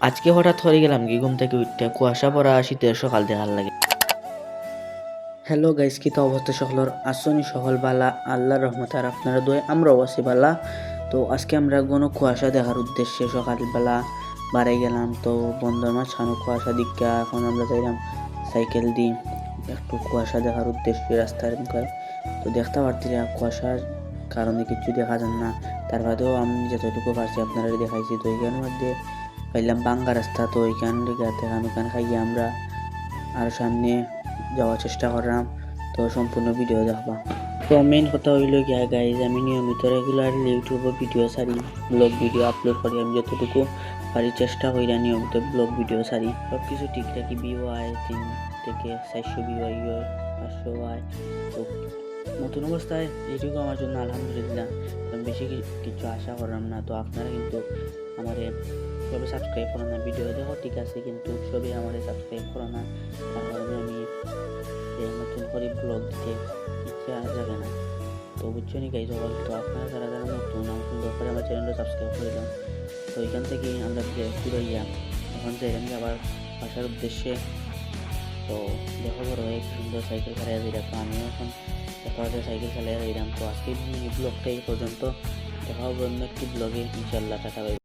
আজকে হঠাৎ হয়ে গেলাম কি ঘুম থেকে উঠতে কুয়াশা পড়া শীতের সকাল দেখার লাগে। হ্যালো গাইস, কি তো অবস্থা সকলের আসনি সকল বালা আল্লাহর রহমতে আর আপনারা দোয় আমরাও আছি বালা। তো আজকে আমরা কোনো কুয়াশা দেখার উদ্দেশ্যে সকালবেলা বাড়াই গেলাম। তো বন্ধুর মাছ ছানো কুয়াশা দীক্ষা এখন আমরা যাইলাম সাইকেল দিই একটু কুয়াশা দেখার উদ্দেশ্যে রাস্তার মুখে। তো দেখতে পারছি কুয়াশার কারণে কিছু দেখা যান না, তার বাদেও আমি যতটুকু পারছি আপনারা দেখাইছি। তো এইখানের মধ্যে পাইলাম বাঙ্গা রাস্তা, তো ওইখান থেকে ওখান খাইয়ে আমরা আর সামনে যাওয়ার চেষ্টা করলাম। তো সম্পূর্ণ ভিডিও দেখবা। তো মেইন কথা হইল গিয়া গাইজ, আমি নিয়মিত রেগুলার ইউটিউবে ভিডিও সারি, ব্লগ ভিডিও আপলোড করি। আমি যতটুকু পারি চেষ্টা করি নিয়মিত ব্লগ ভিডিও সারি। সব কিছু ঠিক রাখি, ভিউ আয় 3 থেকে 400 ভিউ আয়, 500 আয়। তো নতুন অবস্থায় এইটুকু আমার জন্য আলহামদুলিল্লাহ। আমি বেশি কিছু আশা করলাম না। তো আপনারা কিন্তু আমাদের সবে সাবস্ক্রাইব করো না, ভিডিও দেখো ঠিক আছে, কিন্তু সবে আমাদের সাবস্ক্রাইব করো না। তার কারণে আমি নতুন করে ব্লগ দিতে ইচ্ছা জাগে না। তো বুঝছো নি গাইজ সকল, তো আপনারা যারা যারা নতুন আমার সুন্দর করে আমার চ্যানেলটা সাবস্ক্রাইব করে দাও। তো এখান থেকে আমরা ফিরাইয়া এখন যাইলাম আবার বাসার উদ্দেশ্যে। তো দেখো বড় ভাই সুন্দর সাইকেল চালিয়ে দিলাম, তো আমিও এখন দেখা সাইকেল চালিয়ে দিলাম। তো আজকে ব্লগটা এই পর্যন্ত, দেখা হবে অন্য একটি ব্লগে ইনশাল্লাহ। টাটা।